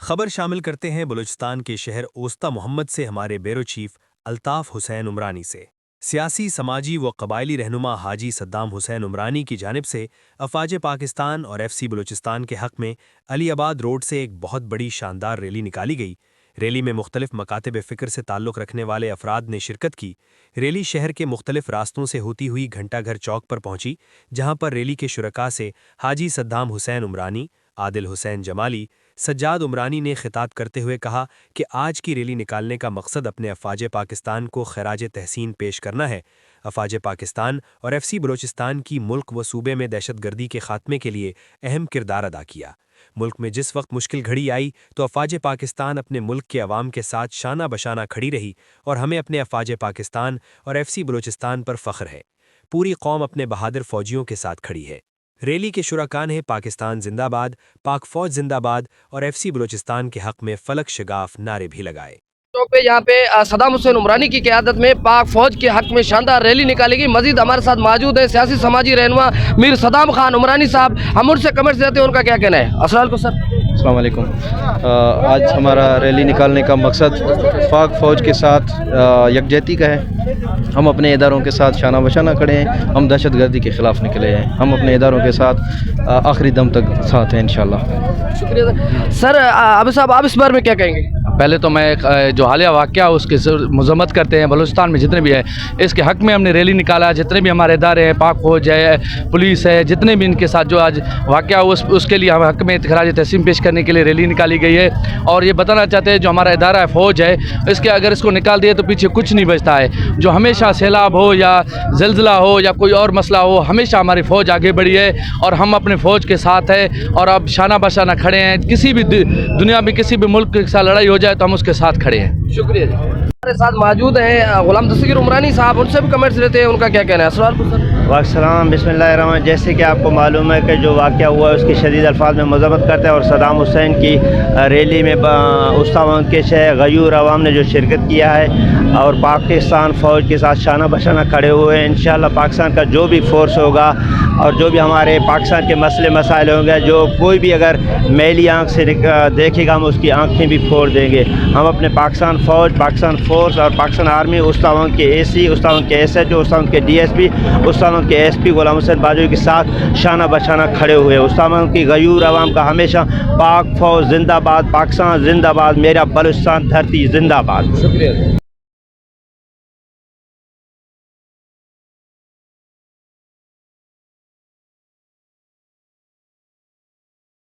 خبر شامل کرتے ہیں بلوچستان کے شہر اوستا محمد سے ہمارے بیورو چیف الطاف حسین عمرانی سے۔ سیاسی، سماجی و قبائلی رہنما حاجی صدام حسین عمرانی کی جانب سے افواج پاکستان اور ایف سی بلوچستان کے حق میں علی آباد روڈ سے ایک بہت بڑی شاندار ریلی نکالی گئی۔ ریلی میں مختلف مکاتب فکر سے تعلق رکھنے والے افراد نے شرکت کی۔ ریلی شہر کے مختلف راستوں سے ہوتی ہوئی گھنٹہ گھر چوک پر پہنچی، جہاں پر ریلی کے شرکاء سے حاجی صدام حسین عمرانی، عادل حسین جمالی، سجاد عمرانی نے خطاب کرتے ہوئے کہا کہ آج کی ریلی نکالنے کا مقصد اپنے افواج پاکستان کو خراج تحسین پیش کرنا ہے۔ افواج پاکستان اور ایف سی بلوچستان کی ملک و صوبے میں دہشت گردی کے خاتمے کے لیے اہم کردار ادا کیا۔ ملک میں جس وقت مشکل گھڑی آئی تو افواج پاکستان اپنے ملک کے عوام کے ساتھ شانہ بشانہ کھڑی رہی، اور ہمیں اپنے افواج پاکستان اور ایف سی بلوچستان پر فخر ہے۔ پوری قوم اپنے بہادر فوجیوں کے ساتھ کھڑی ہے۔ ریلی کے شرکاء نے پاکستان زندہ باد، پاک فوج زندہ باد اور ایف سی بلوچستان کے حق میں فلک شگاف نعرے بھی لگائے۔ یہاں پہ صدام حسین عمرانی کی قیادت میں پاک فوج کے حق میں شاندار ریلی نکالی گئی۔ مزید ہمارے ساتھ موجود ہیں سیاسی سماجی رہنما میر صدام خان عمرانی صاحب، ہم ان سے کمنٹس دیتے ہیں ان کا کیا کہنا ہے۔ السلام علیکم سر۔ السلام علیکم۔ آج ہمارا ریلی نکالنے کا مقصد پاک فوج کے ساتھ یکجہتی کا ہے۔ ہم اپنے اداروں کے ساتھ شانہ بشانہ کھڑے ہیں، ہم دہشت گردی کے خلاف نکلے ہیں، ہم اپنے اداروں کے ساتھ آخری دم تک ساتھ ہیں انشاءاللہ۔ شکریہ سر۔ عابد صاحب، آپ اس بارے میں کیا کہیں گے؟ پہلے تو میں جو حالیہ واقعہ اس کی مذمت کرتے ہیں، بلوچستان میں جتنے بھی ہیں اس کے حق میں ہم نے ریلی نکالا۔ جتنے بھی ہمارے ادارے ہیں، پاک فوج ہے، پولیس ہے، جتنے بھی ان کے ساتھ جو آج واقعہ اس کے لیے ہم حق میں خراج تحسین پیش کرنے کے لیے ریلی نکالی گئی ہے۔ اور یہ بتانا چاہتے ہیں جو ہمارا ادارہ ہے فوج ہے، اس کے اگر اس کو نکال دیے تو پیچھے کچھ نہیں بچتا ہے۔ جو ہمیشہ سیلاب ہو یا زلزلہ ہو یا کوئی اور مسئلہ ہو، ہمیشہ ہماری فوج آگے بڑھی ہے اور ہم اپنے فوج کے ساتھ ہیں، اور اب شانہ بشانہ کھڑے ہیں۔ کسی بھی دنیا میں کسی بھی ملک کے ساتھ لڑائی ہو جائے تو ہم اس کے ساتھ کھڑے ہیں۔ شکریہ جی۔ ہمارے ساتھ موجود ہیں غلام دستگیر عمرانی صاحب، ان سے بھی کمنٹس لیتے ہیں، ان کا کیا کہنا ہے۔ السلام علیکم سر۔ والسلام، بسم اللہ الرحمن الرحیم۔ جیسے کہ آپ کو معلوم ہے کہ جو واقعہ ہوا ہے اس کی شدید الفاظ میں مذمت کرتے ہیں، اور صدام حسین کی ریلی میں اوستا کے شہر غیور عوام نے جو شرکت کیا ہے اور پاکستان فوج کے ساتھ شانہ بشانہ کھڑے ہوئے ہیں۔ انشاءاللہ پاکستان کا جو بھی فورس ہوگا اور جو بھی ہمارے پاکستان کے مسئلے مسائل ہوں گے، جو کوئی بھی اگر میلی آنکھ سے دیکھے گا ہم اس کی آنکھیں بھی پھوڑ دیں گے۔ ہم اپنے پاکستان فوج، پاکستان فورس اور پاکستان آرمی، اوستا کے اے سی، اوستا کے ایس ایچ او، اوستا کے ڈی ایس پی، اوستا کے ایس پی غلام حسین باجوی کے ساتھ شانہ بشانہ کھڑے ہوئے۔ اوستا کی غیور عوام کا ہمیشہ پاک فوج زندہ باد، پاکستان زندہ باد، میرا بلوچستان دھرتی زندہ باد۔ شکریہ۔